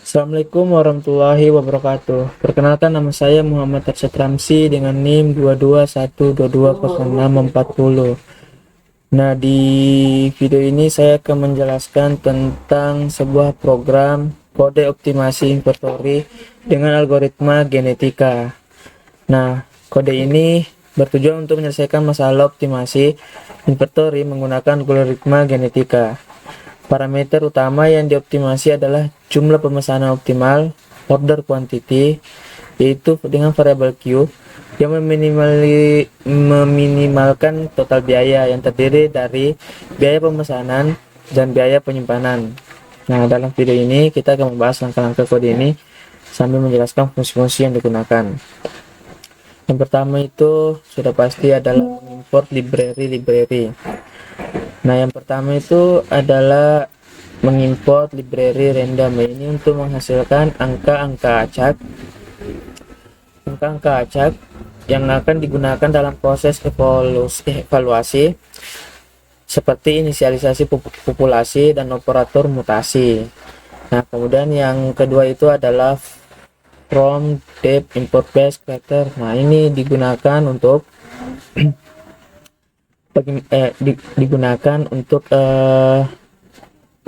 Assalamualaikum warahmatullahi wabarakatuh. Perkenalkan, nama saya Muhammad Arsyad Ramsi dengan NIM 221220640. Nah, di video ini saya akan menjelaskan tentang sebuah program kode optimasi inventory dengan algoritma genetika. Nah, kode ini bertujuan untuk menyelesaikan masalah optimasi inventory menggunakan algoritma genetika. Parameter utama yang dioptimasi adalah jumlah pemesanan optimal, order quantity, yaitu dengan variabel Q yang meminimalkan total biaya yang terdiri dari biaya pemesanan dan biaya penyimpanan. Nah, dalam video ini kita akan membahas langkah-langkah kode ini sambil menjelaskan fungsi-fungsi yang digunakan. Yang pertama itu sudah pasti adalah mengimport library. Nah, yang pertama itu adalah mengimport library random. Ini untuk menghasilkan angka-angka acak yang akan digunakan dalam proses evaluasi seperti inisialisasi populasi dan operator mutasi. Nah, kemudian yang kedua itu adalah from depth import base character. Nah, ini digunakan untuk digunakan untuk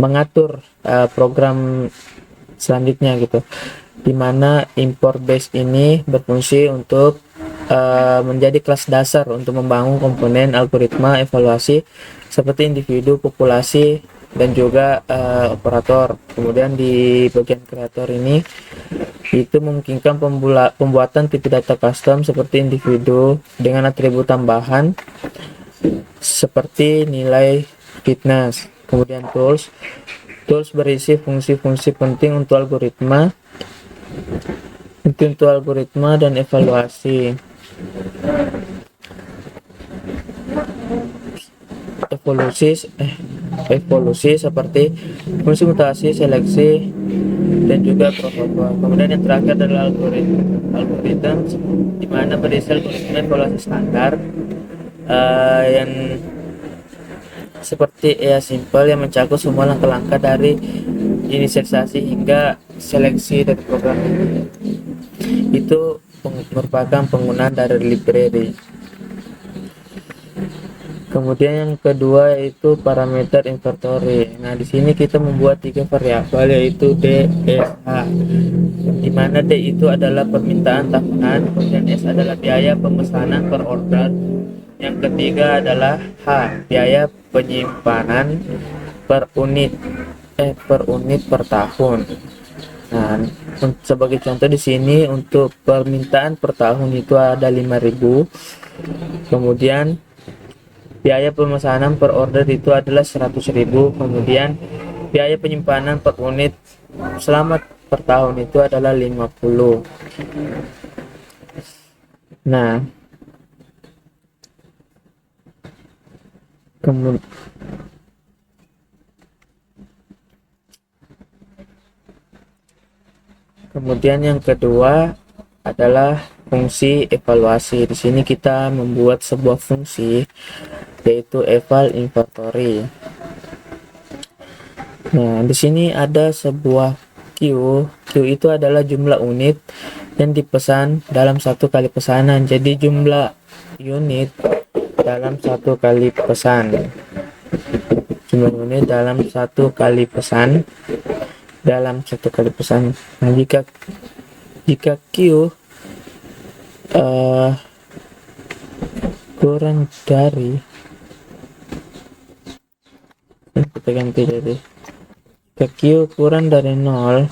mengatur program selanjutnya gitu, dimana import base ini berfungsi untuk menjadi kelas dasar untuk membangun komponen algoritma evaluasi seperti individu, populasi, dan juga operator. Kemudian di bagian kreator ini itu memungkinkan pembuatan tipe data custom seperti individu dengan atribut tambahan seperti nilai fitness. Kemudian tools berisi fungsi-fungsi penting untuk algoritma dan evaluasi. Evolusi seperti fungsi mutasi, seleksi, dan juga protokol. Kemudian yang terakhir adalah algoritma di mana berisi algoritma evaluasi standar yang seperti simple yang mencakup semua langkah-langkah dari inisialisasi hingga seleksi dari program ini. Itu merupakan penggunaan dari library. Kemudian yang kedua itu parameter inventory. Nah, di sini kita membuat 3 variabel yaitu D, S, H. Di mana D itu adalah permintaan tahunan, kemudian S adalah biaya pemesanan per order. Yang ketiga adalah H, biaya penyimpanan per unit per tahun. Nah, sebagai contoh di sini untuk permintaan per tahun itu ada 5.000. Kemudian biaya pemesanan per order itu adalah 100.000. Kemudian biaya penyimpanan per unit selama per tahun itu adalah 50. Nah, kemudian yang kedua adalah fungsi evaluasi. Di sini kita membuat sebuah fungsi yaitu eval inventory. Nah, di sini ada sebuah Q itu adalah jumlah unit yang dipesan dalam satu kali pesanan. Jadi jumlah unit dalam satu kali pesan. Jumlah unit dalam satu kali pesan. Nah, jika Q kurang dari, kita ganti jadi jika Q kurang dari 0,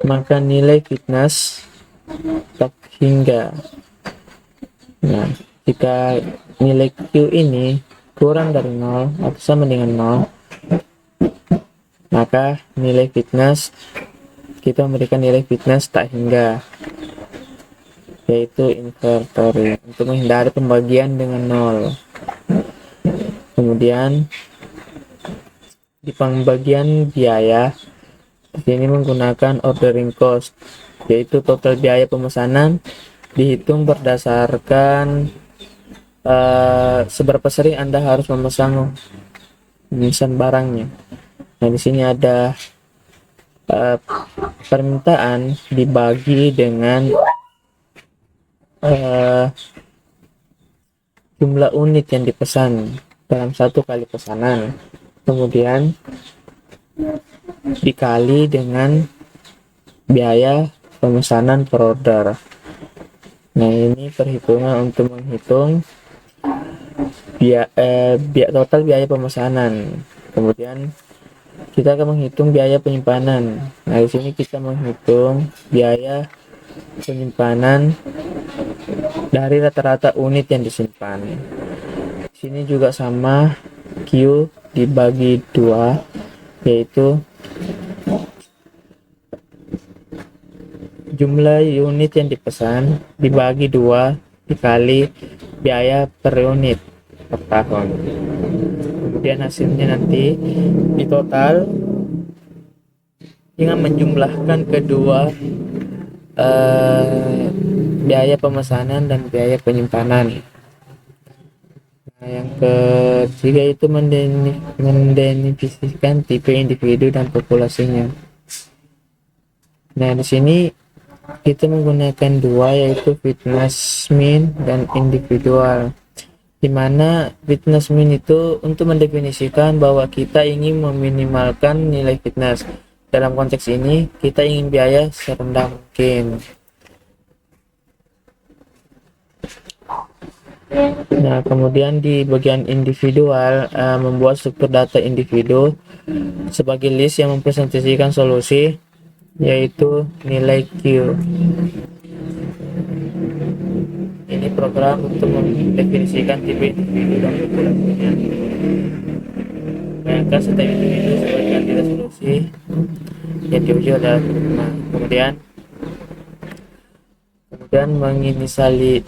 maka nilai fitness tak hingga. Nah, jika nilai Q ini kurang dari 0 atau sama dengan 0, maka nilai fitness, kita memberikan nilai fitness tak hingga, yaitu inventory, untuk menghindari pembagian dengan 0. Kemudian di pembagian biaya, di sini menggunakan ordering cost, yaitu total biaya pemesanan dihitung berdasarkan seberapa sering Anda harus memesan barangnya. Nah, di sini ada permintaan dibagi dengan jumlah unit yang dipesan dalam satu kali pesanan, kemudian dikali dengan biaya pemesanan per order. Nah, ini perhitungan untuk menghitung total biaya pemesanan. Kemudian kita akan menghitung biaya penyimpanan. Nah, di sini kita menghitung biaya penyimpanan dari rata-rata unit yang disimpan. Di sini juga sama, Q dibagi 2, yaitu jumlah unit yang dipesan dibagi 2 dikali biaya per unit per tahun. Kemudian hasilnya nanti di total dengan menjumlahkan kedua biaya pemesanan dan biaya penyimpanan. Nah, yang ketiga itu mendefinisikan tipe individu dan populasinya. Nah, di sini kita menggunakan dua, yaitu fitness mean dan individual, di mana fitness mean itu untuk mendefinisikan bahwa kita ingin meminimalkan nilai fitness. Dalam konteks ini kita ingin biaya serendah mungkin. Nah, kemudian di bagian individual, membuat struktur data individu sebagai list yang mempresentasikan solusi, yaitu nilai Q. Ini program untuk mendefinisikan tipe individu dan populasinya. Bayangkan setiap individu sebagai kandidat solusi yang diuji adalah kemudian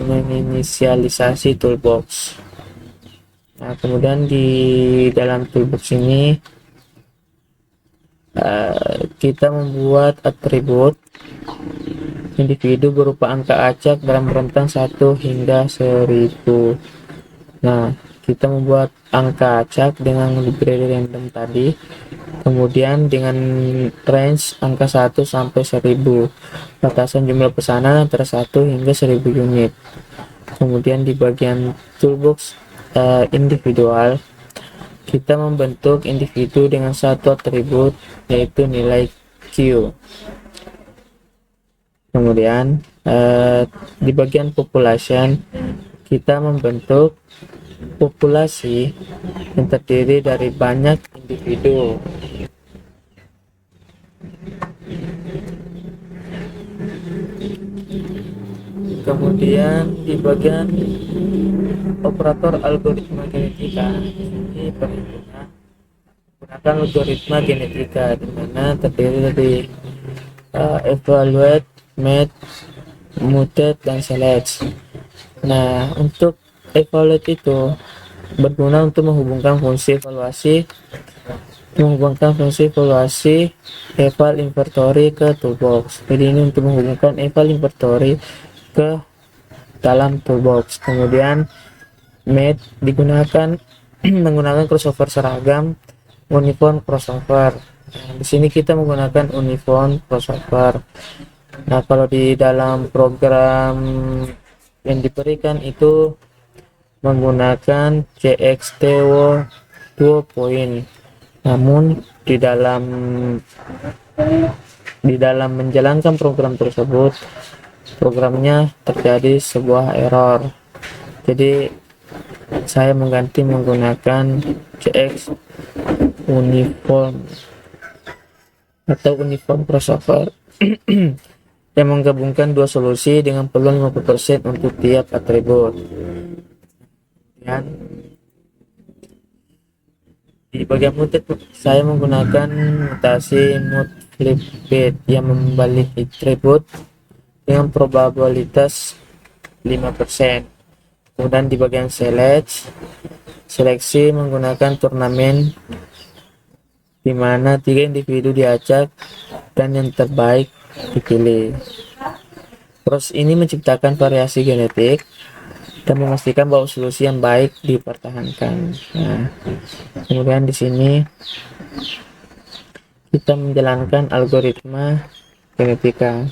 menginisialisasi toolbox. Nah, kemudian di dalam toolbox ini kita membuat atribut individu berupa angka acak dalam rentang 1 hingga 1000. Nah, kita membuat angka acak dengan library random tadi, kemudian dengan range angka 1 sampai 1000, batasan jumlah pesanan antara 1 hingga 1000 unit. Kemudian di bagian toolbox individual, kita membentuk individu dengan satu atribut, yaitu nilai Q. Kemudian di bagian population, kita membentuk populasi yang terdiri dari banyak individu. Kemudian di bagian operator algoritma genetika, ini perhitungan menggunakan algoritma genetika, di mana terdiri dari evaluate, match, mutate, dan select. Nah, untuk evaluate itu berguna untuk menghubungkan fungsi eval inventory ke toolbox. Jadi ini untuk menghubungkan eval inventory ke dalam toolbox. Kemudian match digunakan menggunakan crossover seragam, uniform crossover. Nah, di sini kita menggunakan uniform crossover. Nah, kalau di dalam program yang diberikan itu menggunakan CXTO 2 point. Namun di dalam menjalankan program tersebut, programnya terjadi sebuah error. Jadi saya mengganti menggunakan CX uniform atau uniform crossover yang menggabungkan dua solusi dengan peluang 50% untuk tiap atribut. Dan di bagian mutate, saya menggunakan mutasi mut flip bit yang membalik atribut dengan probabilitas 5%. Kemudian di bagian seleksi menggunakan turnamen, di mana 3 individu diacak dan yang terbaik dipilih. Proses ini menciptakan variasi genetik dan memastikan bahwa solusi yang baik dipertahankan. Nah, kemudian di sini kita menjalankan algoritma genetika.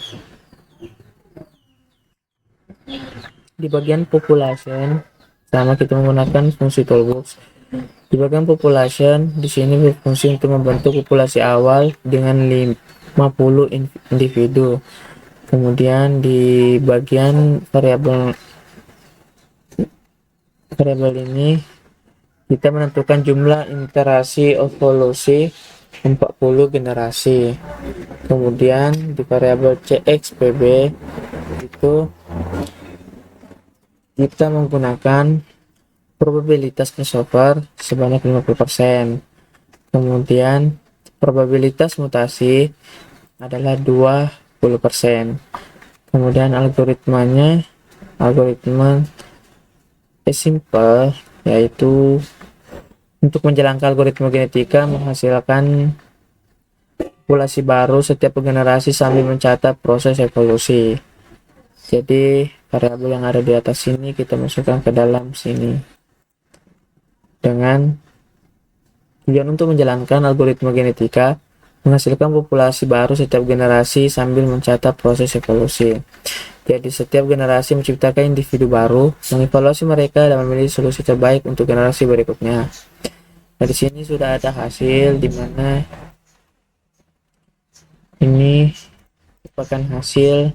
Di bagian population, sama kita menggunakan fungsi toolbox. Di bagian population, di sini berfungsi untuk membentuk populasi awal dengan 50 individu. Kemudian di bagian variabel ini kita menentukan jumlah interaksi evolusi 40 generasi. Kemudian di variabel cxpb itu kita menggunakan probabilitas crossover sebanyak 50%. Kemudian probabilitas mutasi adalah 20%. Kemudian algoritma simple, yaitu untuk menjalankan algoritma genetika menghasilkan populasi baru setiap generasi sambil mencatat proses evolusi. Jadi variabel yang ada di atas sini kita masukkan ke dalam sini dengan tujuan untuk menjalankan algoritma genetika menghasilkan populasi baru setiap generasi sambil mencatat proses evolusi. Jadi setiap generasi menciptakan individu baru, mengevaluasi mereka dan memilih solusi terbaik untuk generasi berikutnya. Nah, di sini sudah ada hasil di mana ini merupakan hasil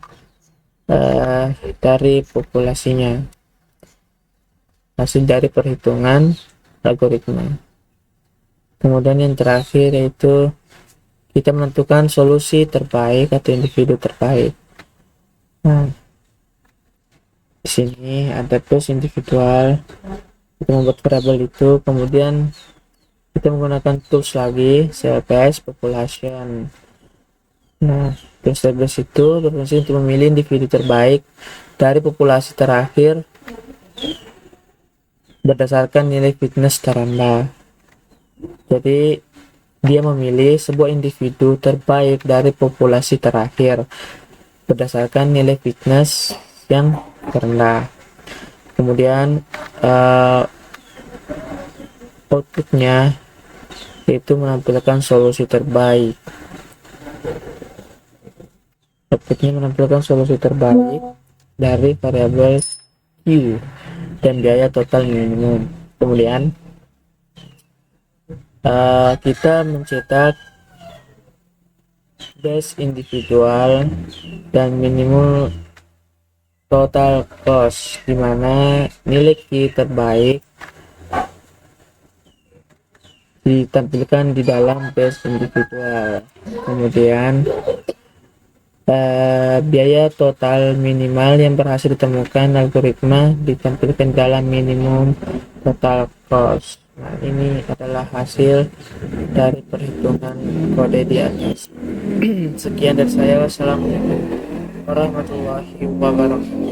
dari populasinya, hasil dari perhitungan algoritma. Kemudian yang terakhir yaitu kita menentukan solusi terbaik atau individu terbaik. Nah, di sini ada tools individual, kita membuat variabel itu, kemudian kita menggunakan tools lagi CLPS population. Nah, tools CLPS itu berfungsi untuk memilih individu terbaik dari populasi terakhir berdasarkan nilai fitness terendah. Jadi dia memilih sebuah individu terbaik dari populasi terakhir berdasarkan nilai fitness yang terendah. Kemudian outputnya yaitu menampilkan solusi terbaik. Dari variabel Q dan biaya total minimum. Kemudian kita mencetak base individual dan minimum total cost, di mana nilai Q terbaik ditampilkan di dalam base individual. Kemudian biaya total minimal yang berhasil ditemukan algoritma ditampilkan dalam minimum total cost. Nah, ini adalah hasil dari perhitungan kode di atas. Sekian dari saya. Wassalamualaikum warahmatullahi wabarakatuh.